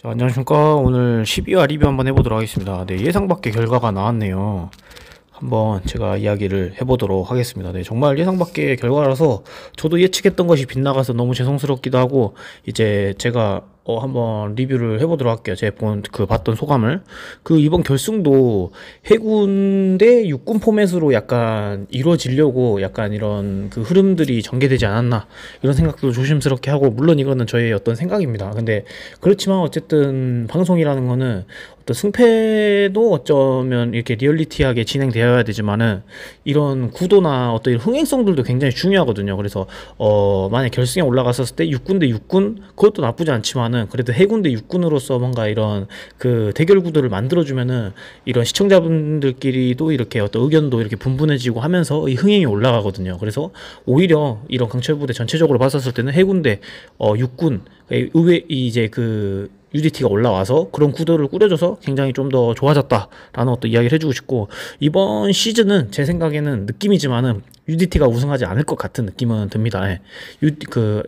자, 안녕하십니까. 오늘 12화 리뷰 한번 해보도록 하겠습니다. 네, 예상 밖의 결과가 나왔네요. 한번 제가 이야기를 해보도록 하겠습니다. 네, 정말 예상 밖의 결과라서 저도 예측했던 것이 빗나가서 너무 죄송스럽기도 하고, 이제 제가 한번 리뷰를 해보도록 할게요. 제가 봤던 소감을. 이번 결승도 해군 대 육군 포맷으로 약간 이루어지려고 약간 이런 흐름들이 전개되지 않았나. 이런 생각도 조심스럽게 하고, 물론 이거는 저의 어떤 생각입니다. 근데 그렇지만 어쨌든 방송이라는 거는 어떤 승패도 어쩌면 이렇게 리얼리티하게 진행되어야 되지만은 이런 구도나 어떤 이런 흥행성들도 굉장히 중요하거든요. 그래서 만약 결승에 올라갔었을 때 육군 대 육군 그것도 나쁘지 않지만은 그래도 해군 대 육군으로서 뭔가 이런 대결 구도를 만들어주면은 이런 시청자분들끼리도 이렇게 어떤 의견도 이렇게 분분해지고 하면서 이 흥행이 올라가거든요. 그래서 오히려 이런 강철부대 전체적으로 봤었을 때는 해군 대 육군 의외 이제 UDT가 올라와서 그런 구도를 꾸려줘서 굉장히 좀 더 좋아졌다라는 어떤 이야기를 해주고 싶고, 이번 시즌은 제 생각에는 느낌이지만은 UDT가 우승하지 않을 것 같은 느낌은 듭니다. 예.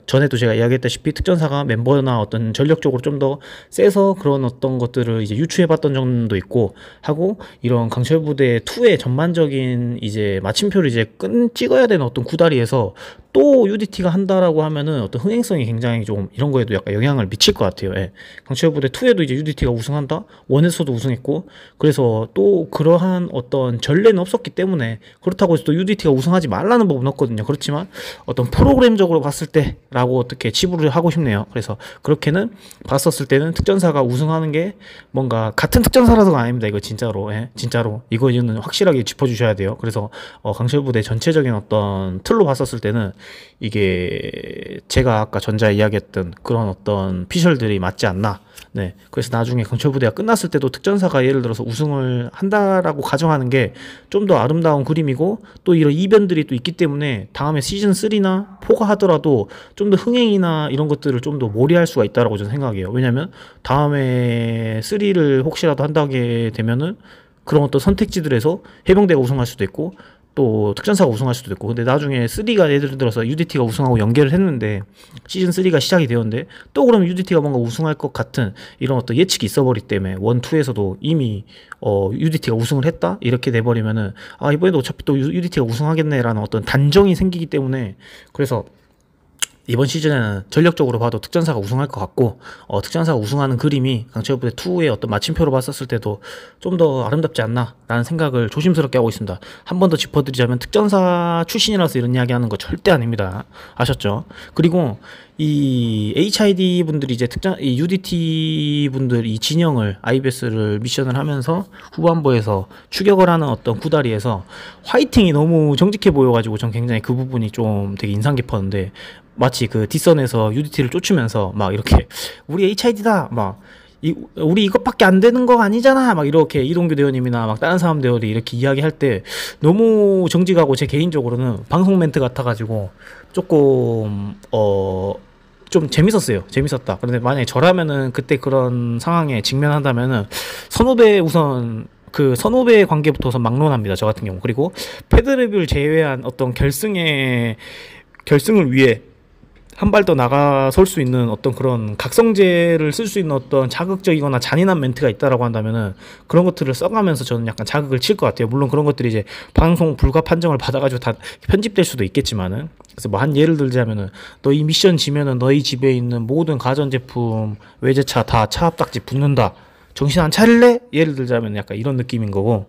전에도 제가 이야기했다시피 특전사가 멤버나 어떤 전력적으로 좀 더 세서 그런 어떤 것들을 이제 유추해봤던 정도 있고 하고, 이런 강철부대 2의 전반적인 이제 마침표를 이제 찍어야 되는 어떤 구다리에서 또 UDT가 한다라고 하면은 어떤 흥행성이 굉장히 좀 이런 거에도 약간 영향을 미칠 것 같아요. 예. 강철부대 2에도 이제 UDT가 우승한다? 1에서도 우승했고, 그래서 또 그러한 어떤 전례는 없었기 때문에, 그렇다고 해서 또 UDT가 우승하지 말라는 법은 없거든요. 그렇지만 어떤 프로그램적으로 봤을 때라고 어떻게 치부를 하고 싶네요. 그래서 그렇게는 봤었을 때는 특전사가 우승하는 게 뭔가 같은 특전사라서가 아닙니다. 이거 진짜로. 예. 진짜로 이거는 확실하게 짚어주셔야 돼요. 그래서 강철부대 전체적인 어떤 틀로 봤었을 때는 이게 제가 아까 전자에 이야기했던 그런 어떤 피셜들이 맞지 않나. 네. 그래서 나중에 강철부대가 끝났을 때도 특전사가 예를 들어서 우승을 한다라고 가정하는 게 좀 더 아름다운 그림이고, 또 이런 이변들이 또 있기 때문에 다음에 시즌 3나 4가 하더라도 좀 더 흥행이나 이런 것들을 좀 더 몰이할 수가 있다라고 저는 생각해요. 왜냐면 다음에 3를 혹시라도 한다게 되면은 그런 어떤 선택지들에서 해병대가 우승할 수도 있고 또 특전사가 우승할 수도 있고, 근데 나중에 3가 예를 들어서 UDT가 우승하고 연계를 했는데 시즌 3가 시작이 되었는데 또 그러면 UDT가 뭔가 우승할 것 같은 이런 어떤 예측이 있어버리기 때문에 1, 2에서도 이미 UDT가 우승을 했다? 이렇게 돼버리면은 이번에도 어차피 또 UDT가 우승하겠네라는 어떤 단정이 생기기 때문에, 그래서 이번 시즌에는 전력적으로 봐도 특전사가 우승할 것 같고, 특전사가 우승하는 그림이 강철부대 2의 어떤 마침표로 봤었을 때도 좀 더 아름답지 않나 라는 생각을 조심스럽게 하고 있습니다. 한 번 더 짚어드리자면 특전사 출신이라서 이런 이야기 하는 거 절대 아닙니다. 아셨죠? 그리고 이 HID 분들이 이제 이 UDT 분들 이 진영을 IBS를 미션을 하면서 후반부에서 추격을 하는 어떤 구다리에서 화이팅이 너무 정직해 보여가지고 전 굉장히 그 부분이 좀 되게 인상 깊었는데, 마치 뒷선에서 UDT를 쫓으면서 막 이렇게 우리 HID다 막 우리 이것밖에 안 되는 거 아니잖아 막 이렇게 이동규 대원님이나 막 다른 사람들이 이렇게 이야기할 때 너무 정직하고, 제 개인적으로는 방송 멘트 같아가지고 조금 좀 재밌었다. 그런데 만약에 저라면은 그때 그런 상황에 직면한다면은 선후배 우선 선후배 관계부터 우선 막론합니다. 저 같은 경우. 그리고 패드레뷰를 제외한 어떤 결승을 위해 한 발 더 나가설 수 있는 어떤 그런 각성제를 쓸 수 있는 어떤 자극적이거나 잔인한 멘트가 있다라고 한다면은 그런 것들을 써가면서 저는 약간 자극을 칠 것 같아요. 물론 그런 것들이 이제 방송 불가 판정을 받아가지고 다 편집될 수도 있겠지만은, 그래서 뭐 한 예를 들자면은 너희 미션 지면은 너희 집에 있는 모든 가전제품 외제차 다 차 앞딱지 붙는다, 정신 안 차릴래? 예를 들자면 약간 이런 느낌인 거고,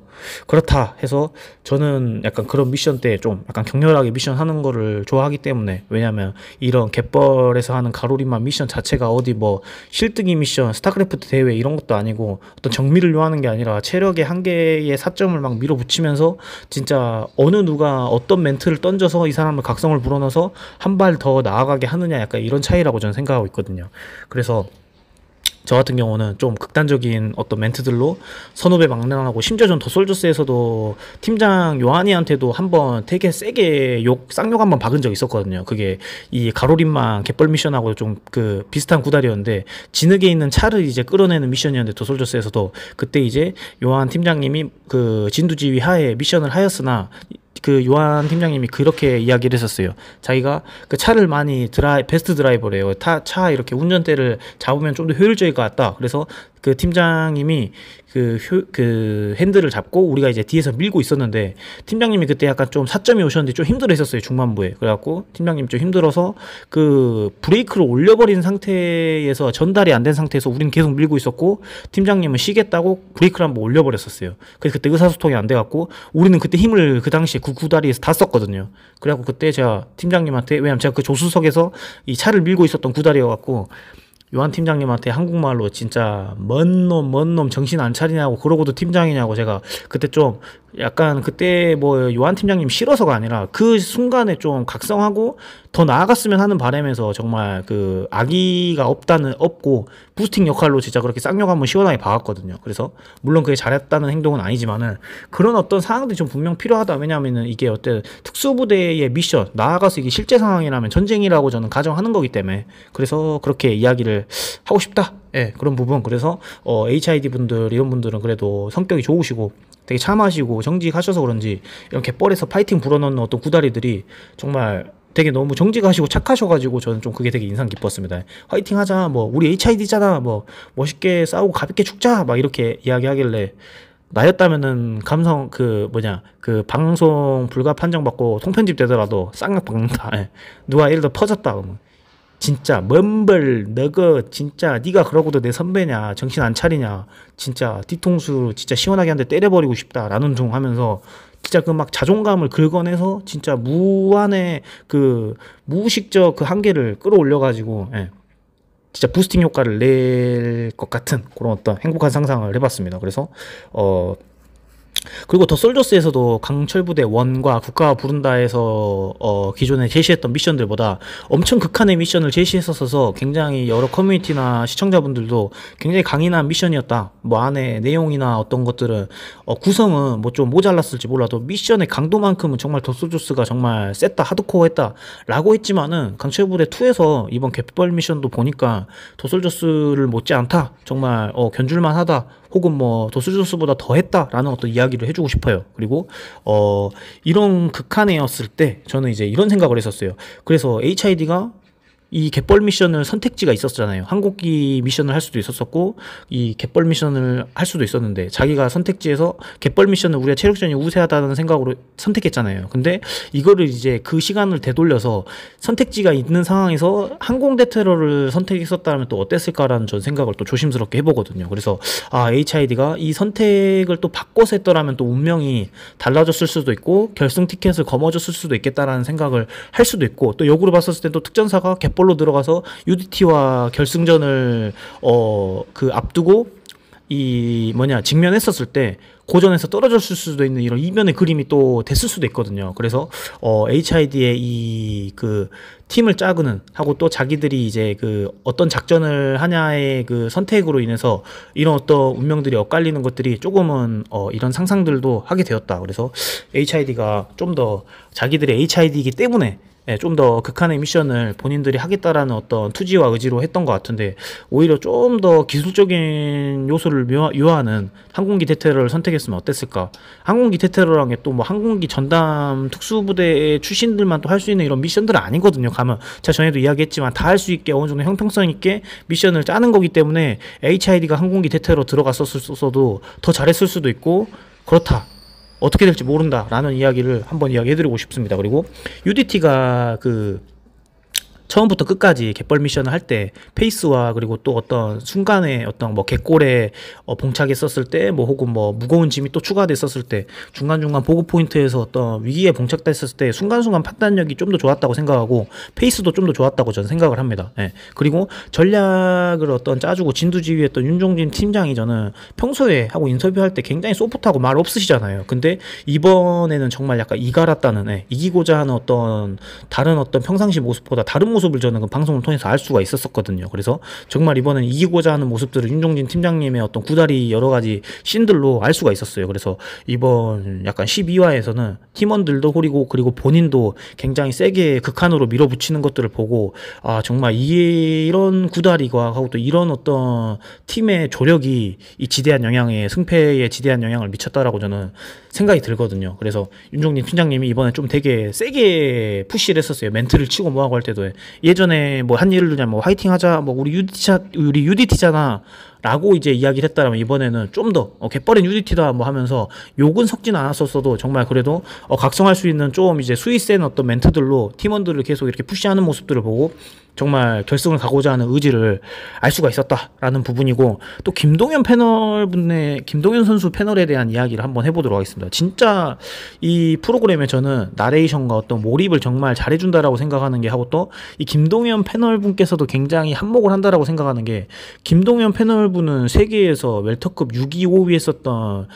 그렇다 해서 저는 약간 그런 미션 때 좀 약간 격렬하게 미션 하는 거를 좋아하기 때문에, 왜냐면 이런 갯벌에서 하는 가로리만 미션 자체가 어디 뭐 실뜨기 미션, 스타크래프트 대회 이런 것도 아니고 어떤 정밀을 요하는 게 아니라 체력의 한계의 사점을 막 밀어붙이면서 진짜 어느 누가 어떤 멘트를 던져서 이 사람을 각성을 불어넣어서 한 발 더 나아가게 하느냐, 약간 이런 차이라고 저는 생각하고 있거든요. 그래서 저 같은 경우는 좀 극단적인 어떤 멘트들로 선후배 막론하고, 심지어 전 더솔저스에서도 팀장 요한이한테도 한번 되게 세게 쌍욕 한번 박은 적이 있었거든요. 그게 이 가로림망 갯벌 미션하고 좀 비슷한 구달이었는데, 진흙에 있는 차를 이제 끌어내는 미션이었는데, 더솔저스에서도 그때 이제 요한 팀장님이 진두지휘 하에 미션을 하였으나 그 요한 팀장님이 그렇게 이야기를 했었어요. 자기가 그 차를 많이 베스트 드라이버래요. 차 이렇게 운전대를 잡으면 좀 더 효율적일 것 같다. 그래서 그 팀장님이 그 핸들을 잡고 우리가 이제 뒤에서 밀고 있었는데, 팀장님이 그때 약간 좀 사점이 오셨는데 좀 힘들어 했었어요, 중반부에. 그래갖고 팀장님 좀 힘들어서 그 브레이크를 올려버린 상태에서, 전달이 안 된 상태에서 우리는 계속 밀고 있었고, 팀장님은 쉬겠다고 브레이크를 한번 올려버렸었어요. 그래서 그때 의사소통이 안 돼갖고 우리는 그때 힘을 그 당시에 그 구다리에서 다 썼거든요. 그래갖고 그때 제가 팀장님한테, 왜냐면 제가 그 조수석에서 이 차를 밀고 있었던 구다리여갖고 요한 팀장님한테 한국말로 진짜 뭔 놈 정신 안 차리냐고, 그러고도 팀장이냐고, 제가 그때 좀 약간, 그때 뭐 요한 팀장님 싫어서가 아니라 그 순간에 좀 각성하고 더 나아갔으면 하는 바람에서 정말 그 악의가 없고 부스팅 역할로 진짜 그렇게 쌍욕 한번 시원하게 박았거든요. 그래서 물론 그게 잘했다는 행동은 아니지만은 그런 어떤 상황들이 좀 분명 필요하다. 왜냐하면은 이게 어떤 특수부대의 미션, 나아가서 이게 실제 상황이라면 전쟁이라고 저는 가정하는 거기 때문에, 그래서 그렇게 이야기를 하고 싶다. 예, 그런 부분. 그래서 HID 분들, 이런 분들은 그래도 성격이 좋으시고 되게 참하시고 정직하셔서 그런지 이런 갯벌에서 파이팅 불어넣는 어떤 구다리들이 정말 되게 너무 정직하시고 착하셔가지고 저는 좀 그게 되게 인상 깊었습니다. 화이팅 하자, 뭐 우리 HID잖아, 뭐 멋있게 싸우고 가볍게 죽자, 막 이렇게 이야기하길래, 나였다면은 감성 그 방송 불가 판정받고 통편집 되더라도 쌍욕 박는다. 예. 누가 예를 들어 퍼졌다 그러면 진짜 먼벌 너거 진짜 네가 그러고도 내 선배냐, 정신 안 차리냐, 진짜 뒤통수 진짜 시원하게 한 대 때려버리고 싶다 라는 둥 하면서 진짜 그 막 자존감을 긁어내서 진짜 무한의 그 무의식적 그 한계를 끌어올려가지고, 예, 진짜 부스팅 효과를 낼 것 같은 그런 어떤 행복한 상상을 해봤습니다. 그래서 그리고 더 솔저스에서도 강철부대 1과 국가가 부른다에서 기존에 제시했던 미션들보다 엄청 극한의 미션을 제시했었어서 굉장히 여러 커뮤니티나 시청자분들도 굉장히 강인한 미션이었다. 뭐 안에 내용이나 어떤 것들은 구성은 뭐 좀 모자랐을지 몰라도 미션의 강도만큼은 정말 더 솔저스가 정말 셌다, 하드코어했다 라고 했지만은 강철부대 2에서 이번 갯벌 미션도 보니까 더 솔저스를 못지 않다, 정말 견줄만 하다, 혹은 뭐 도스조스보다 더 했다라는 어떤 이야기를 해주고 싶어요. 그리고 이런 극한이었을 때 저는 이제 이런 생각을 했었어요. 그래서 HID가 이 갯벌 미션을 선택지가 있었잖아요. 항공기 미션을 할 수도 있었었고 이 갯벌 미션을 할 수도 있었는데, 자기가 선택지에서 갯벌 미션을 우리가 체력전이 우세하다는 생각으로 선택했잖아요. 근데 이거를 이제 그 시간을 되돌려서 선택지가 있는 상황에서 항공대 테러를 선택했었다면 또 어땠을까라는 전 생각을 또 조심스럽게 해보거든요. 그래서 HID가 이 선택을 또 바꿔서 했더라면 또 운명이 달라졌을 수도 있고 결승 티켓을 거머쥐었을 수도 있겠다라는 생각을 할 수도 있고, 또 역으로 봤었을 때 또 특전사가 갯벌로 들어가서 UDT와 결승전을 앞두고 직면했었을 때 고전에서 떨어졌을 수도 있는 이런 이면의 그림이 또 됐을 수도 있거든요. 그래서 HID의 이 그 팀을 짜고는 하고 또 자기들이 이제 그 어떤 작전을 하냐의 그 선택으로 인해서 이런 어떤 운명들이 엇갈리는 것들이 조금은 이런 상상들도 하게 되었다. 그래서 HID가 좀 더 자기들의 HID이기 때문에 좀 더 극한의 미션을 본인들이 하겠다라는 어떤 투지와 의지로 했던 것 같은데, 오히려 좀 더 기술적인 요소를 요하는 항공기 대테러를 선택했으면 어땠을까. 항공기 대테러라는 게 또 뭐 항공기 전담 특수부대 출신들만 또 할 수 있는 이런 미션들은 아니거든요. 가면 제가 전에도 이야기했지만 다 할 수 있게 어느 정도 형평성 있게 미션을 짜는 거기 때문에 HID가 항공기 대테러 들어갔었어도 더 잘했을 수도 있고 그렇다, 어떻게 될지 모른다 라는 이야기를 한번 이야기해드리고 싶습니다. 그리고 UDT가 처음부터 끝까지 갯벌 미션을 할 때 페이스와 그리고 또 어떤 순간에 어떤 뭐 갯골에 봉착했었을 때 뭐 혹은 뭐 무거운 짐이 또 추가됐었을 때 중간중간 보급 포인트에서 어떤 위기에 봉착됐었을 때 순간순간 판단력이 좀 더 좋았다고 생각하고 페이스도 좀 더 좋았다고 저는 생각을 합니다. 예. 그리고 전략을 어떤 짜주고 진두지휘했던 윤종진 팀장이 저는 평소에 하고 인터뷰할 때 굉장히 소프트하고 말 없으시잖아요. 근데 이번에는 정말 약간 이갈았다는, 이기고자 하는 어떤 다른 어떤 평상시 모습보다 다른 모습 모습을 저는 그 방송을 통해서 알 수가 있었거든요. 그래서 정말 이번엔 이기고자 하는 모습들을 윤종진 팀장님의 어떤 구다리 여러 가지 씬들로 알 수가 있었어요. 그래서 이번 약간 12화에서는 팀원들도 그리고 본인도 굉장히 세게 극한으로 밀어붙이는 것들을 보고 아 정말 이런 구다리가 하고 또 이런 어떤 팀의 조력이 이 지대한 영향에 승패에 지대한 영향을 미쳤다라고 저는 생각이 들거든요. 그래서 윤종진 팀장님이 이번에 좀 되게 세게 푸시를 했었어요. 멘트를 치고 뭐하고 할 때도 예전에 뭐 한 예를 들자면 뭐 화이팅 하자 뭐 우리 UDT잖아 라고 이제 이야기를 했다면 이번에는 좀 더 개뻘인 UDT다 뭐 하면서 욕은 섞진 않았었어도 정말 그래도 각성할 수 있는 좀 이제 수위 센 어떤 멘트들로 팀원들을 계속 이렇게 푸시하는 모습들을 보고 정말 결승을 가고자 하는 의지를 알 수가 있었다라는 부분이고, 또 김동현 선수 패널에 대한 이야기를 한번 해보도록 하겠습니다. 진짜 이 프로그램에 저는 나레이션과 어떤 몰입을 정말 잘해준다라고 생각하는 게 하고, 또 이 김동현 패널 분께서도 굉장히 한몫을 한다라고 생각하는 게, 김동현 패널 분은 세계에서 웰터급 6위, 5위 했었던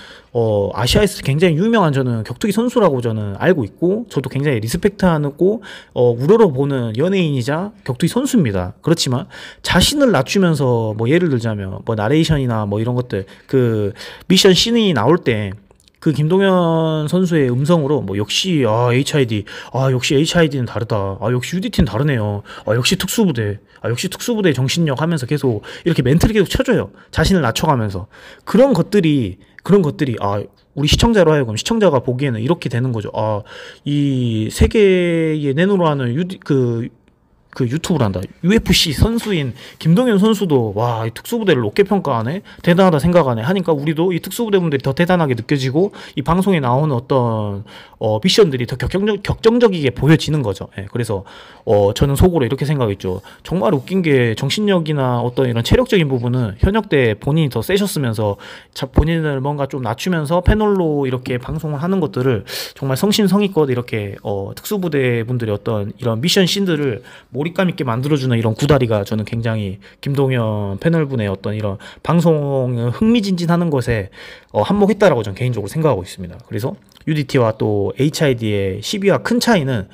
아시아에서 굉장히 유명한 저는 격투기 선수라고 저는 알고 있고, 저도 굉장히 리스펙트하고 우러러 보는 연예인이자 격투기 선수입니다. 그렇지만 자신을 낮추면서 뭐 예를 들자면 뭐 나레이션이나 뭐 이런 것들 그 미션 씬이 나올 때 그 김동현 선수의 음성으로 뭐 역시 HID 역시 HID는 다르다, 역시 UDT는 다르네요, 역시 특수부대, 역시 특수부대 정신력 하면서 계속 이렇게 멘트를 계속 쳐줘요. 자신을 낮춰가면서. 그런 것들이 우리 시청자로 하여금 시청자가 보기에는 이렇게 되는 거죠. 이 세계에 내놓으려 하는 유튜브를 한다. UFC 선수인 김동현 선수도 이 특수부대를 높게 평가하네, 대단하다 생각하네 하니까 우리도 이 특수부대분들이 더 대단하게 느껴지고 이 방송에 나오는 어떤 미션들이 더 격정적이게 보여지는 거죠. 그래서 저는 속으로 이렇게 생각했죠. 정말 웃긴 게 정신력이나 어떤 이런 체력적인 부분은 현역 때 본인이 더 세셨으면서 본인을 뭔가 좀 낮추면서 패널로 이렇게 방송을 하는 것들을 정말 성심성의껏 이렇게 특수부대 분들의 어떤 이런 미션 씬들을 몰입감 있게 만들어주는 이런 구다리가 저는 굉장히 김동현 패널분의 어떤 이런 방송 흥미진진하는 것에 한몫했다라고 저는 개인적으로 생각하고 있습니다. 그래서 UDT와 또 HID의 12화 큰 차이는,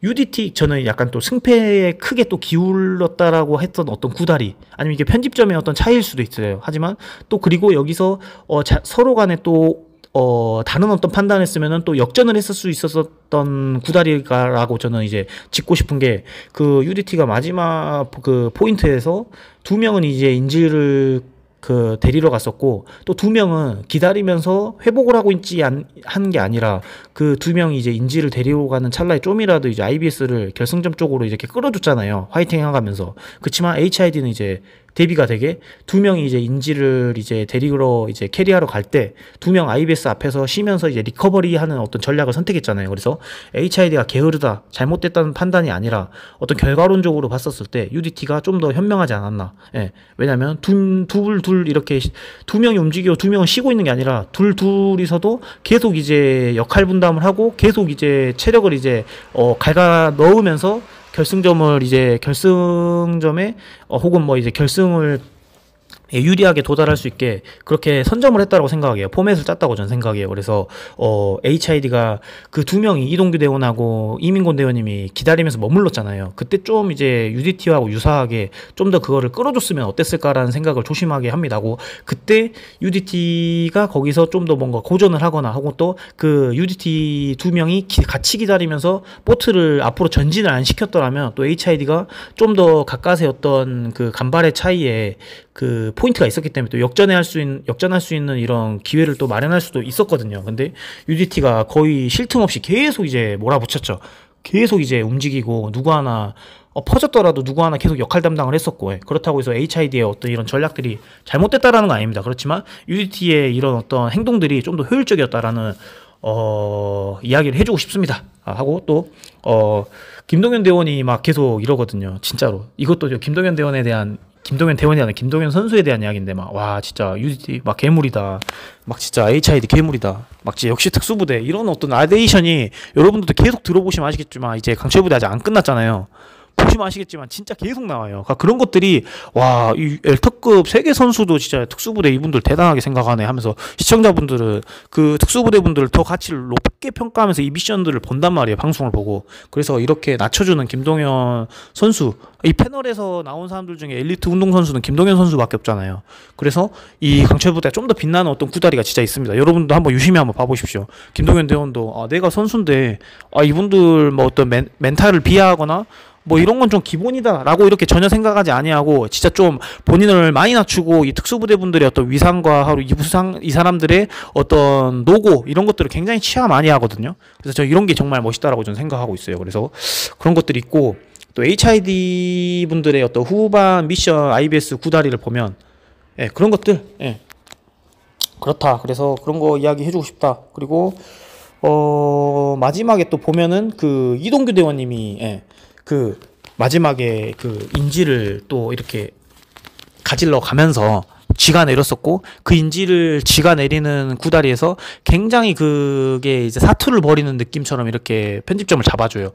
UDT 저는 약간 또 승패에 크게 또 기울었다라고 했던 어떤 구다리, 아니면 이게 편집점의 어떤 차이일 수도 있어요. 하지만 또 그리고 여기서 서로 간에 또 다른 어떤 판단을 했으면은 또 역전을 했을 수 있었던 구다리가라고 저는 이제 짚고 싶은 게, 그 UDT가 마지막 그 포인트에서 2명은 이제 인질을 데리러 갔었고, 또 2명은 기다리면서 회복을 하고 있지 한 게 아니라 그 2명이 이제 인질을 데리러 가는 찰나에 좀이라도 이제 IBS를 결승점 쪽으로 이렇게 끌어줬잖아요. 화이팅 해가면서. 그렇지만 HID는 이제 대비가 되게 2명이 이제 인질을 이제 데리러 이제 캐리하러 갈 때 2명 IBS 앞에서 쉬면서 이제 리커버리 하는 어떤 전략을 선택했잖아요. 그래서 HID가 게으르다, 잘못됐다는 판단이 아니라 어떤 결과론적으로 봤었을 때 UDT가 좀 더 현명하지 않았나. 왜냐면 둘 이렇게 2명이 움직이고 2명은 쉬고 있는 게 아니라 둘이서도 계속 이제 역할 분담을 하고 계속 이제 체력을 이제 갉아 넣으면서 결승점에 혹은 뭐 이제 결승을 유리하게 도달할 수 있게 그렇게 선점을 했다고 생각해요. 포맷을 짰다고 저는 생각해요. 그래서 HID가 그 2명이 이동규 대원하고 이민곤 대원님이 기다리면서 머물렀잖아요. 그때 좀 이제 UDT하고 유사하게 좀 더 그거를 끌어줬으면 어땠을까라는 생각을 조심하게 합니다고, 그때 UDT가 거기서 좀 더 뭔가 고전을 하거나 하고, 또 그 UDT 2명이 같이 기다리면서 보트를 앞으로 전진을 안 시켰더라면 또 HID가 좀 더 가까스의 어떤 그 간발의 차이에 그 포인트가 있었기 때문에 또 역전할 수 있는 이런 기회를 또 마련할 수도 있었거든요. 근데 UDT가 거의 쉴 틈 없이 계속 이제 몰아붙였죠. 계속 이제 움직이고 누구 하나 퍼졌더라도 누구 하나 계속 역할 담당을 했었고, 그렇다고 해서 HID의 어떤 이런 전략들이 잘못됐다라는 건 아닙니다. 그렇지만 UDT의 이런 어떤 행동들이 좀 더 효율적이었다라는 이야기를 해주고 싶습니다. 하고 또 김동현 대원이 막 계속 이러거든요. 진짜로 이것도 김동현 대원이 아니라 김동현 선수에 대한 이야기인데, 진짜 UDT 막 괴물이다, 막 진짜 HID 괴물이다, 막 진짜 역시 특수부대, 이런 어떤 아데이션이 여러분들도 계속 들어보시면 아시겠지만 이제 강철부대 아직 안 끝났잖아요. 보시면 아시겠지만 진짜 계속 나와요. 그러니까 그런 것들이 와, 이 엘터급 세계 선수도 진짜 특수부대 이분들 대단하게 생각하네 하면서 시청자분들은 그 특수부대 분들을 더 가치를 높게 평가하면서 이 미션들을 본단 말이에요. 방송을 보고. 그래서 이렇게 낮춰주는 김동현 선수, 이 패널에서 나온 사람들 중에 엘리트 운동선수는 김동현 선수밖에 없잖아요. 그래서 이 강철부대가 좀 더 빛나는 어떤 구다리가 진짜 있습니다. 여러분도 한번 유심히 한번 봐보십시오. 김동현 대원도 내가 선수인데 이분들 뭐 어떤 멘탈을 비하하거나 뭐 이런 건 좀 기본이다 라고 이렇게 전혀 생각하지 아니하고 진짜 좀 본인을 많이 낮추고 이 특수부대분들의 어떤 위상과 하루 이 사람들의 어떤 노고 이런 것들을 굉장히 치하 많이 하거든요. 그래서 저 이런 게 정말 멋있다라고 저는 생각하고 있어요. 그래서 그런 것들이 있고, 또 HID 분들의 어떤 후반 미션 IBS 구다리를 보면 그런 것들 그렇다. 그래서 그런 거 이야기 해주고 싶다. 그리고 마지막에 또 보면은 그 이동규 대원님이 그 마지막에 그 인지를 또 이렇게 가질러 가면서 쥐가 내렸었고, 그 인지를 쥐가 내리는 구다리에서 굉장히 그게 이제 사투를 벌이는 느낌처럼 이렇게 편집점을 잡아줘요.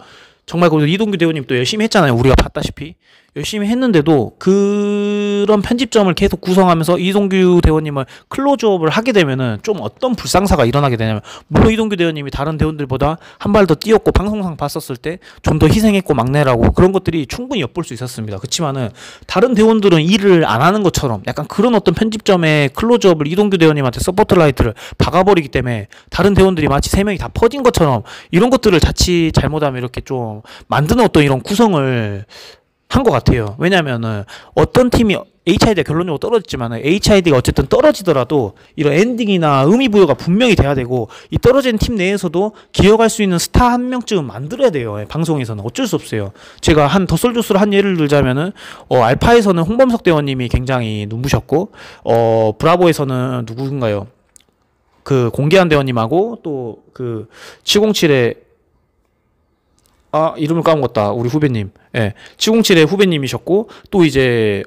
정말 그 이동규 대원님 또 열심히 했잖아요. 우리가 봤다시피 열심히 했는데도 그런 편집점을 계속 구성하면서 이동규 대원님을 클로즈업을 하게 되면은 좀 어떤 불상사가 일어나게 되냐면, 물론 이동규 대원님이 다른 대원들보다 한 발 더 뛰었고 방송상 봤었을 때 좀 더 희생했고 막내라고 그런 것들이 충분히 엿볼 수 있었습니다. 그렇지만은 다른 대원들은 일을 안 하는 것처럼 약간 그런 어떤 편집점에 클로즈업을 이동규 대원님한테 서포트라이트를 박아버리기 때문에 다른 대원들이 마치 3명이 다 퍼진 것처럼 이런 것들을 자칫 잘못하면 이렇게 좀 만드는 어떤 이런 구성을 한 것 같아요. 왜냐면은 어떤 팀이 HID가 결론적으로 떨어졌지만은 HID가 어쨌든 떨어지더라도 이런 엔딩이나 의미 부여가 분명히 돼야 되고, 이 떨어진 팀 내에서도 기억할 수 있는 스타 한 명쯤 만들어야 돼요. 방송에서는 어쩔 수 없어요. 제가 한 더솔조스로 한 예를 들자면은 알파에서는 홍범석 대원님이 굉장히 눈부셨고, 브라보에서는 누구인가요? 그 공개한 대원님하고 또 그 707의 이름을 까먹었다. 우리 후배님. 707의 후배님이셨고, 또 이제,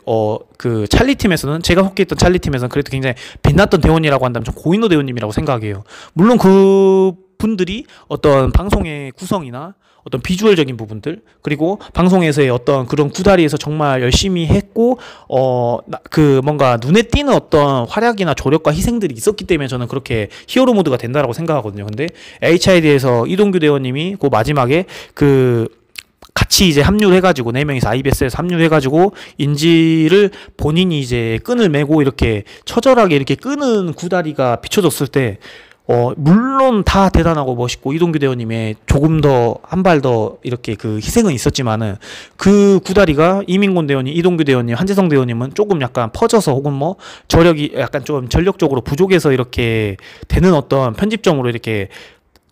그 찰리 팀에서는, 제가 속해 있던 찰리 팀에서는 그래도 굉장히 빛났던 대원이라고 한다면 좀 고인호 대원님이라고 생각해요. 물론 그 분들이 어떤 방송의 구성이나 어떤 비주얼적인 부분들, 그리고 방송에서의 어떤 그런 구다리에서 정말 열심히 했고, 그 뭔가 눈에 띄는 어떤 활약이나 조력과 희생들이 있었기 때문에 저는 그렇게 히어로 모드가 된다라고 생각하거든요. 근데 HID에서 이동규 대원님이 그 마지막에 그 같이 이제 합류를 해가지고 4명이서 IBS에서 합류를 해가지고 인지를 본인이 이제 끈을 메고 이렇게 처절하게 이렇게 끄는 구다리가 비춰졌을 때 물론 다 대단하고 멋있고 이동규 대원님의 조금 더 한 발 더 이렇게 그 희생은 있었지만은, 그 구다리가 이민곤 대원님, 이동규 대원님, 한재성 대원님은 조금 약간 퍼져서 혹은 뭐 저력이 약간 좀 전력적으로 부족해서 이렇게 되는 어떤 편집점으로 이렇게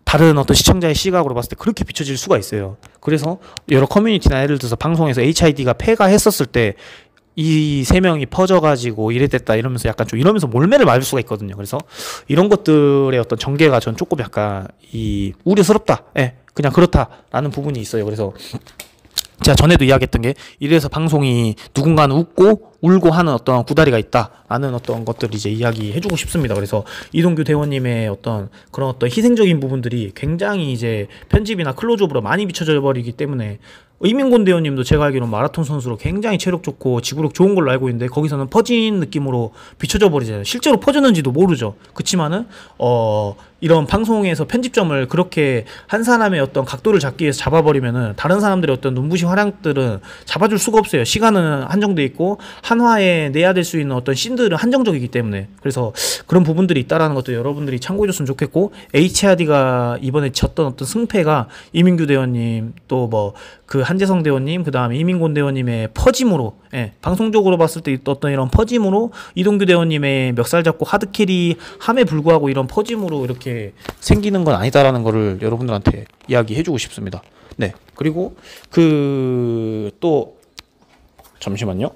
다른 어떤 시청자의 시각으로 봤을 때 그렇게 비춰질 수가 있어요. 그래서 여러 커뮤니티나 예를 들어서 방송에서 HID가 패가했었을 때 이 3명이 퍼져가지고 이랬댔다 이러면서 약간 좀 이러면서 몰매를 맞을 수가 있거든요. 그래서 이런 것들의 어떤 전개가 전 조금 약간 우려스럽다. 그냥 그렇다라는 부분이 있어요. 그래서 제가 전에도 이야기했던 게, 이래서 방송이 누군가는 웃고 울고 하는 어떤 구다리가 있다라는 어떤 것들을 이제 이야기해주고 싶습니다. 그래서 이동규 대원님의 어떤 그런 어떤 희생적인 부분들이 굉장히 이제 편집이나 클로즈업으로 많이 비춰져 버리기 때문에, 이민곤 대원님도 제가 알기로는 마라톤 선수로 굉장히 체력 좋고 지구력 좋은 걸로 알고 있는데 거기서는 퍼진 느낌으로 비춰져 버리잖아요. 실제로 퍼졌는지도 모르죠. 그치만은 이런 방송에서 편집점을 그렇게 한 사람의 어떤 각도를 잡기 위해서 잡아버리면은 다른 사람들의 어떤 눈부신 활약들은 잡아줄 수가 없어요. 시간은 한정돼 있고 한화에 내야 될 수 있는 어떤 씬들은 한정적이기 때문에. 그래서 그런 부분들이 있다라는 것도 여러분들이 참고해줬으면 좋겠고, HRD가 이번에 졌던 어떤 승패가 이민규 대원님, 또 뭐 그 한재성 대원님, 그 다음에 이민곤 대원님의 퍼짐으로, 방송적으로 봤을 때 어떤 이런 퍼짐으로 이동규 대원님의 멱살 잡고 하드캐리 함에 불구하고 이런 퍼짐으로 이렇게 생기는 건 아니다라는 거를 여러분들한테 이야기해주고 싶습니다. 네. 그리고 또 잠시만요.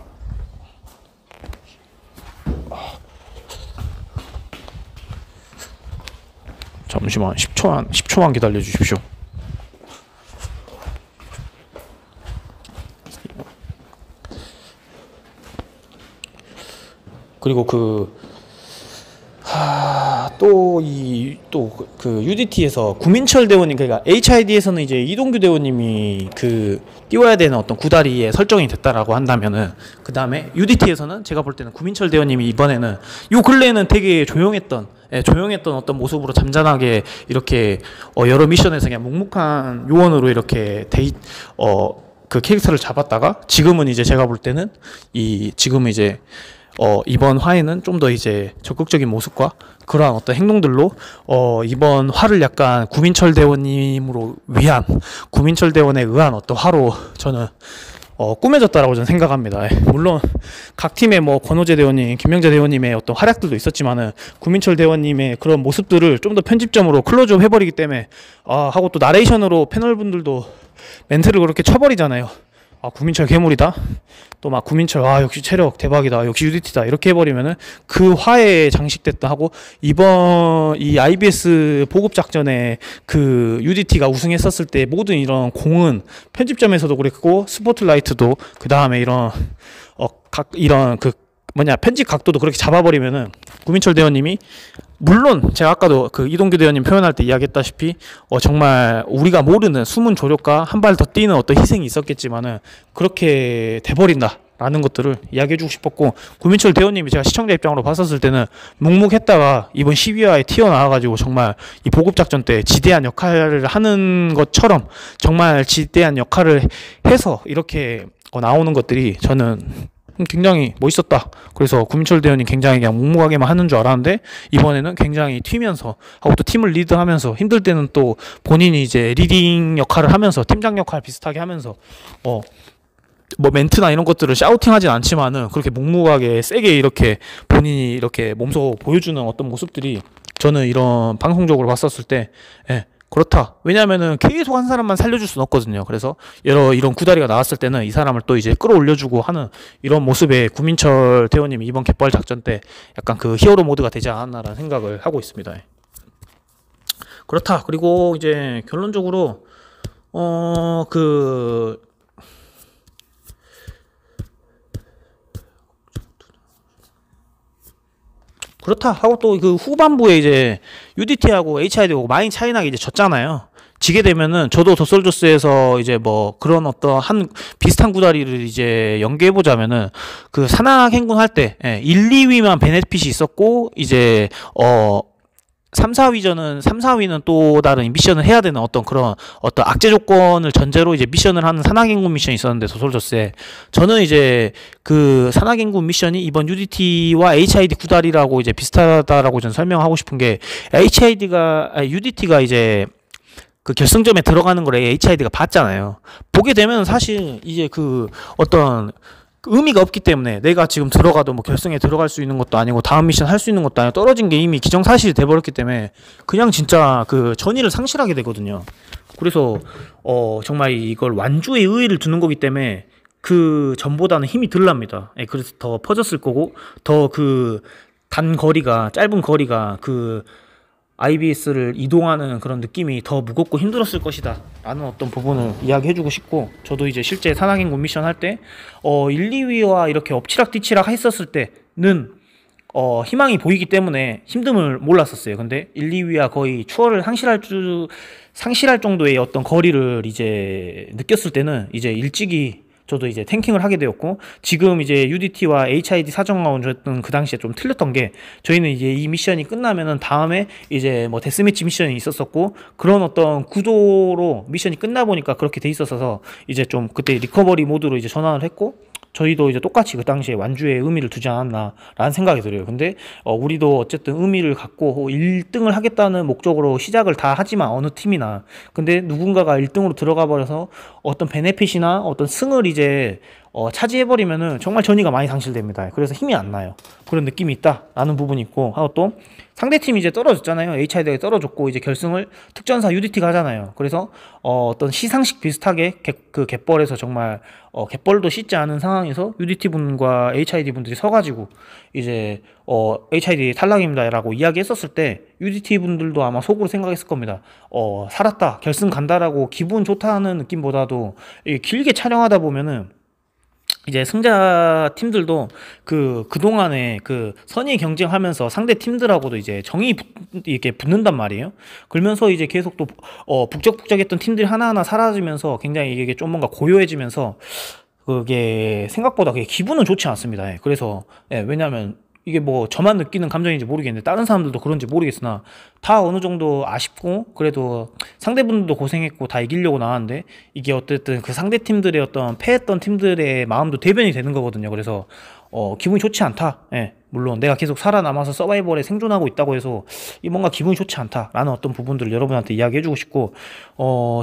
잠시만 10초만 기다려 주십시오. 그리고 그 UDT에서 구민철 대원님, 그러니까 HID에서는 이제 이동규 대원님이 그 띄워야 되는 어떤 구다리에 설정이 됐다라고 한다면은, 그 다음에 UDT에서는 제가 볼 때는 구민철 대원님이 이번에는 요 근래에는 되게 조용했던 어떤 모습으로 잠잠하게 이렇게 여러 미션에서 그냥 묵묵한 요원으로 이렇게 그 캐릭터를 잡았다가, 지금은 이제 제가 볼 때는 지금은 이제 이번 화에는 좀 더 이제 적극적인 모습과 그러한 어떤 행동들로 이번 화를 약간 구민철 대원님으로 위한, 구민철 대원에 의한 어떤 화로 저는 꾸며졌다라고 저는 생각합니다. 물론 각 팀의 뭐 권호재 대원님, 김명재 대원님의 어떤 활약들도 있었지만은, 구민철 대원님의 그런 모습들을 좀 더 편집점으로 클로즈업 해버리기 때문에 하고 또 나레이션으로 패널분들도 멘트를 그렇게 쳐버리잖아요. 구민철 괴물이다, 또 막 구민철 역시 체력 대박이다, 역시 UDT다, 이렇게 해버리면은 그 화에 장식됐다 하고, 이번 이 IBS 보급 작전에 그 UDT가 우승했었을 때 모든 이런 공은 편집점에서도 그랬고, 스포트라이트도, 그 다음에 이런 편집 각도도 그렇게 잡아버리면은, 구민철 대원님이, 물론 제가 아까도 그 이동규 대원님 표현할 때 이야기했다시피 정말 우리가 모르는 숨은 조력과 한 발 더 뛰는 어떤 희생이 있었겠지만은 그렇게 돼버린다 라는 것들을 이야기해주고 싶었고, 구민철 대원님이 제가 시청자 입장으로 봤었을 때는 묵묵했다가 이번 12화에 튀어나와가지고 정말 이 보급작전 때 지대한 역할을 하는 것처럼 정말 지대한 역할을 해서 이렇게 나오는 것들이 저는 굉장히 멋있었다. 그래서 구민철 대원이 굉장히 그냥 묵묵하게만 하는 줄 알았는데, 이번에는 굉장히 튀면서 하고, 또 팀을 리드하면서, 힘들 때는 또 본인이 이제 리딩 역할을 하면서, 팀장 역할 비슷하게 하면서 뭐 멘트나 이런 것들을 샤우팅하진 않지만은 그렇게 묵묵하게 세게 이렇게 본인이 이렇게 몸소 보여주는 어떤 모습들이, 저는 이런 방송적으로 봤었을 때 그렇다. 왜냐면은 계속 한 사람만 살려줄 수는 없거든요. 그래서 이런 구다리가 나왔을 때는 이 사람을 또 이제 끌어올려주고 하는 이런 모습에 구민철 대원님이 이번 갯벌 작전 때 약간 그 히어로 모드가 되지 않았나라는 생각을 하고 있습니다. 그렇다. 그리고 이제 결론적으로 그렇다 하고, 또 그 후반부에 이제 UDT하고 HID하고 많이 차이 나게 이제 졌잖아요. 지게 되면은, 저도 더솔저스에서 이제 뭐 그런 어떤 비슷한 구다리를 이제 연계해 보자면은, 그 산악 행군 할 때 1, 2위만 베네핏이 있었고, 이제 3, 4위는 또 다른 미션을 해야 되는 어떤 그런 어떤 악재 조건을 전제로 이제 미션을 하는 산악인군 미션이 있었는데, 더솔저스에 저는 이제 그 산악인군 미션이 이번 UDT와 HID 구다리라고 이제 비슷하다라고 저는 설명하고 싶은 게, UDT가 이제 그 결승점에 들어가는 걸 HID가 봤잖아요. 보게 되면 사실 이제 그 어떤 의미가 없기 때문에, 내가 지금 들어가도 뭐 결승에 들어갈 수 있는 것도 아니고 다음 미션 할 수 있는 것도 아니고 떨어진 게 이미 기정사실이 돼버렸기 때문에 그냥 진짜 그 전의를 상실하게 되거든요. 그래서 정말 이걸 완주의 의의를 두는 거기 때문에 그 전보다는 힘이 덜 납니다. 그래서 더 퍼졌을 거고, 더 그 짧은 거리가 그 IBS를 이동하는 그런 느낌이 더 무겁고 힘들었을 것이다 라는 어떤 부분을 이야기해주고 싶고, 저도 이제 실제 산악인군 미션 할 때 1, 2위와 이렇게 엎치락뒤치락 했었을 때는 희망이 보이기 때문에 힘듦을 몰랐었어요. 근데 1, 2위와 거의 추월을 상실할 정도의 어떤 거리를 이제 느꼈을 때는 이제 일찍이 저도 이제 탱킹을 하게 되었고, 지금 이제 UDT와 HID 사정하고는 저는 그 당시에 좀 틀렸던 게, 저희는 이제 이 미션이 끝나면은 다음에 이제 뭐 데스매치 미션이 있었었고, 그런 어떤 구도로 미션이 끝나 보니까 그렇게 돼 있었어서 이제 좀 그때 리커버리 모드로 이제 전환을 했고, 저희도 이제 똑같이 그 당시에 완주에 의미를 두지 않았나 라는 생각이 들어요. 근데 우리도 어쨌든 의미를 갖고 1등을 하겠다는 목적으로 시작을 다 하지만, 어느 팀이나, 근데 누군가가 1등으로 들어가 버려서 어떤 베네핏이나 어떤 승을 이제 차지해버리면은 정말 전의가 많이 상실됩니다. 그래서 힘이 안 나요. 그런 느낌이 있다라는 부분이 있고, 하고 또 상대팀이 이제 떨어졌잖아요. HID가 떨어졌고 이제 결승을 특전사 UDT가 하잖아요. 그래서 어떤 시상식 비슷하게 그 갯벌에서 정말 갯벌도 씻지 않은 상황에서 UDT 분과 HID 분들이 서가지고 이제 HID 탈락입니다 라고 이야기했었을 때, UDT 분들도 아마 속으로 생각했을 겁니다. 살았다, 결승 간다라고 기분 좋다는 느낌보다도 길게 촬영하다 보면은 이제 승자 팀들도 그동안에 그 선의 경쟁하면서 상대 팀들하고도 이제 정이 이렇게 붙는단 말이에요. 그러면서 이제 계속 또 북적북적했던 팀들이 하나하나 사라지면서 굉장히 이게 좀 뭔가 고요해지면서 그게 생각보다 그게 기분은 좋지 않습니다. 예, 그래서 왜냐하면 이게 뭐 저만 느끼는 감정인지 모르겠는데 다른 사람들도 그런지 모르겠으나 다 어느 정도 아쉽고 그래도 상대분들도 고생했고 다 이기려고 나왔는데 이게 어쨌든 그 상대 팀들의 어떤 패했던 팀들의 마음도 대변이 되는 거거든요. 그래서 기분이 좋지 않다. 예, 물론 내가 계속 살아남아서 서바이벌에 생존하고 있다고 해서 이 뭔가 기분이 좋지 않다라는 어떤 부분들을 여러분한테 이야기해주고 싶고,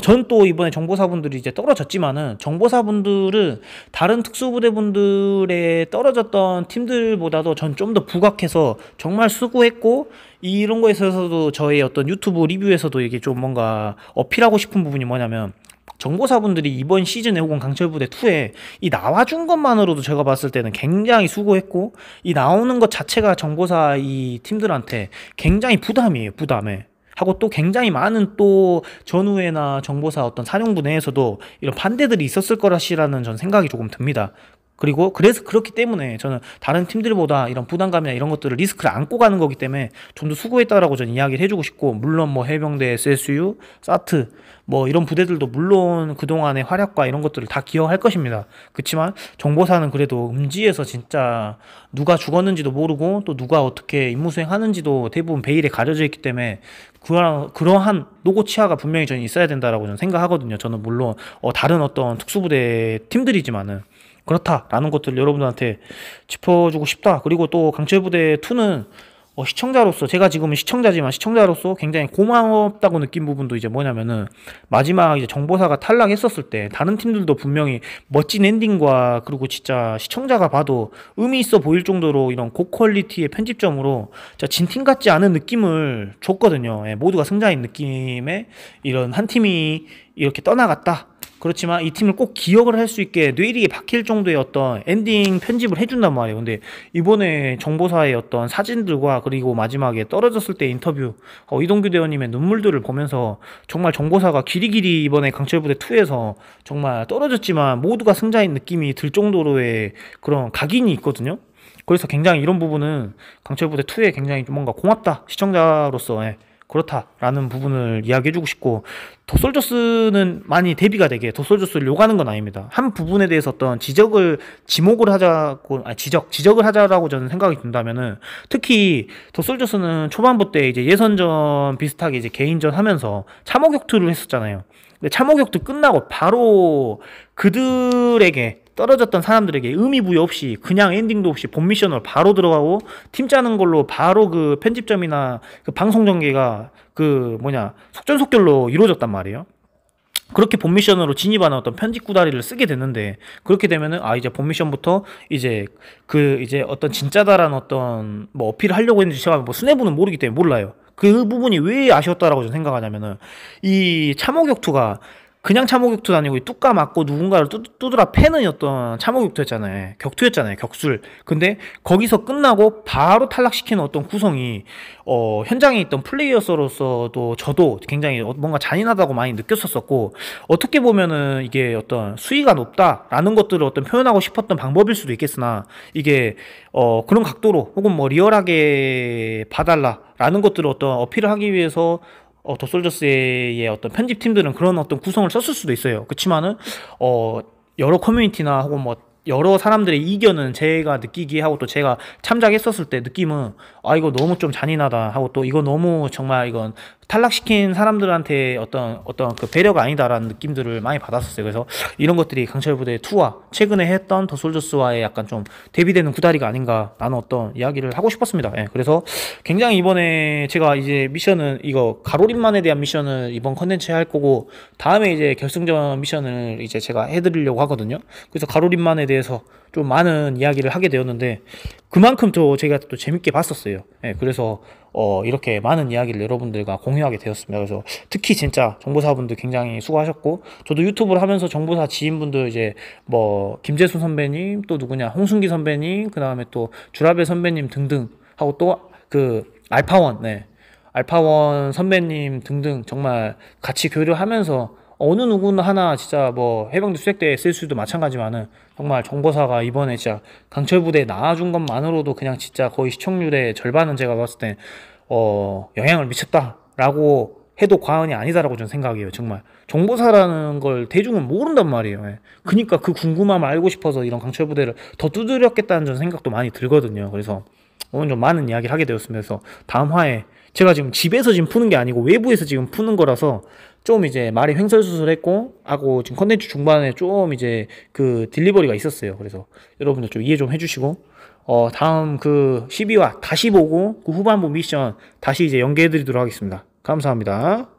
저는 또 이번에 정보사분들이 이제 떨어졌지만은 정보사분들은 다른 특수부대분들의 떨어졌던 팀들보다도 전 좀 더 부각해서 정말 수고했고 이런 거에 있어서도 저의 어떤 유튜브 리뷰에서도 이게 좀 뭔가 어필하고 싶은 부분이 뭐냐면 정보사분들이 이번 시즌에 혹은 강철부대2에 이 나와준 것만으로도 제가 봤을 때는 굉장히 수고했고 이 나오는 것 자체가 정보사 이 팀들한테 굉장히 부담이에요. 부담에 하고 또 굉장히 많은 또 전후회나 정보사 어떤 사령부 내에서도 이런 반대들이 있었을 거라시라는 전 생각이 조금 듭니다. 그리고 그래서 그렇기 때문에 저는 다른 팀들보다 이런 부담감이나 이런 것들을 리스크를 안고 가는 거기 때문에 좀 더 수고했다라고 저는 이야기를 해주고 싶고, 물론 뭐 해병대, SSU, 사트 뭐 이런 부대들도 물론 그동안의 활약과 이런 것들을 다 기여할 것입니다. 그렇지만 정보사는 그래도 음지에서 진짜 누가 죽었는지도 모르고 또 누가 어떻게 임무 수행하는지도 대부분 베일에 가려져 있기 때문에 그러한 노고 치아가 분명히 저는 있어야 된다라고 저는 생각하거든요. 저는 물론 다른 어떤 특수부대 팀들이지만은 그렇다라는 것들을 여러분들한테 짚어주고 싶다. 그리고 또 강철부대 2는 시청자로서, 제가 지금은 시청자지만 시청자로서 굉장히 고맙다고 느낀 부분도 이제 뭐냐면은 마지막 이제 정보사가 탈락했었을 때 다른 팀들도 분명히 멋진 엔딩과 그리고 진짜 시청자가 봐도 의미 있어 보일 정도로 이런 고퀄리티의 편집점으로 진 팀 같지 않은 느낌을 줬거든요. 예, 모두가 승자인 느낌의 이런 한 팀이 이렇게 떠나갔다. 그렇지만 이 팀을 꼭 기억을 할 수 있게 뇌리에 박힐 정도의 어떤 엔딩 편집을 해준단 말이에요. 근데 이번에 정보사의 어떤 사진들과 그리고 마지막에 떨어졌을 때 인터뷰, 이동규 대원님의 눈물들을 보면서 정말 정보사가 길이길이 이번에 강철부대 2에서 정말 떨어졌지만 모두가 승자인 느낌이 들 정도로의 그런 각인이 있거든요. 그래서 굉장히 이런 부분은 강철부대 2에 굉장히 좀 뭔가 고맙다, 시청자로서. 그렇다라는 부분을 이야기해주고 싶고, 더솔저스는 많이 대비가 되게 더솔저스를 욕하는 건 아닙니다. 한 부분에 대해서 어떤 지목을 하자고, 지적을 하자라고 저는 생각이 든다면은, 특히 더솔저스는 초반부 때 이제 예선전 비슷하게 이제 개인전 하면서 참호 격투를 했었잖아요. 근데 참호 격투 끝나고 바로 그들에게 떨어졌던 사람들에게 의미 부여 없이 그냥 엔딩도 없이 본 미션으로 바로 들어가고 팀 짜는 걸로 바로 그 편집점이나 그 방송 전개가 속전속결로 이루어졌단 말이에요. 그렇게 본 미션으로 진입하는 어떤 편집 구다리를 쓰게 됐는데, 그렇게 되면은 이제 본 미션부터 이제 어떤 진짜다라는 어떤 뭐 어필을 하려고 했는지 제가 뭐 수뇌부는 모르기 때문에 몰라요. 그 부분이 왜 아쉬웠다라고 저는 생각하냐면은 이 참호 격투가 그냥 참호격투도 아니고 뚜까 맞고 누군가를 두드라 패는 어떤 참호격투였잖아요. 격투였잖아요. 격술. 근데 거기서 끝나고 바로 탈락시키는 어떤 구성이 현장에 있던 플레이어로서도 저도 굉장히 뭔가 잔인하다고 많이 느꼈었고, 어떻게 보면은 이게 어떤 수위가 높다라는 것들을 어떤 표현하고 싶었던 방법일 수도 있겠으나, 이게 그런 각도로 혹은 뭐 리얼하게 봐달라라는 것들을 어떤 어필을 하기 위해서 더솔저스의 어떤 편집팀들은 그런 어떤 구성을 썼을 수도 있어요. 그렇지만은 여러 커뮤니티나 혹은 뭐 여러 사람들의 이견은 제가 느끼기에 하고 또 제가 참작했었을 때 느낌은 이거 너무 좀 잔인하다 하고, 또 이거 너무 정말 이건 탈락시킨 사람들한테 어떤 그 배려가 아니다라는 느낌들을 많이 받았었어요. 그래서 이런 것들이 강철부대 2와 최근에 했던 더솔저스와의 약간 좀 대비되는 구다리가 아닌가라는 어떤 이야기를 하고 싶었습니다. 그래서 굉장히 이번에 제가 이제 미션은 이거 가로림만에 대한 미션을 이번 컨텐츠에 할 거고, 다음에 이제 결승전 미션을 이제 제가 해드리려고 하거든요. 그래서 가로림만에 대해서 좀 많은 이야기를 하게 되었는데, 그만큼 제가 또 재밌게 봤었어요. 그래서 이렇게 많은 이야기를 여러분들과 공유하게 되었습니다. 그래서 특히 진짜 정보사분들 굉장히 수고하셨고, 저도 유튜브를 하면서 정보사 지인분들 이제 뭐 김재수 선배님, 또 누구냐 홍순기 선배님, 그 다음에 또 주라벨 선배님 등등 하고, 또 그 알파원 선배님 등등 정말 같이 교류하면서 어느 누구나 하나 진짜 뭐 해병대 수색대 SSU도 마찬가지만은 정말 정보사가 이번에 진짜 강철부대에 나와준 것만으로도 그냥 진짜 거의 시청률의 절반은 제가 봤을 때 영향을 미쳤다라고 해도 과언이 아니다라고 저는 생각해요. 정말 정보사라는 걸 대중은 모른단 말이에요. 예. 그러니까 그 궁금함을 알고 싶어서 이런 강철 부대를 더 두드렸겠다는 저는 생각도 많이 들거든요. 그래서 오늘 좀 많은 이야기를 하게 되었습니다. 그래서 다음 화에 제가 지금 집에서 지금 푸는 게 아니고 외부에서 지금 푸는 거라서 좀 이제 말이 횡설수설했고 하고 지금 컨텐츠 중반에 좀 이제 그 딜리버리가 있었어요. 그래서 여러분들 좀 이해 좀 해주시고 다음 그 12화 다시 보고 그 후반부 미션 다시 이제 연계해 드리도록 하겠습니다. 감사합니다.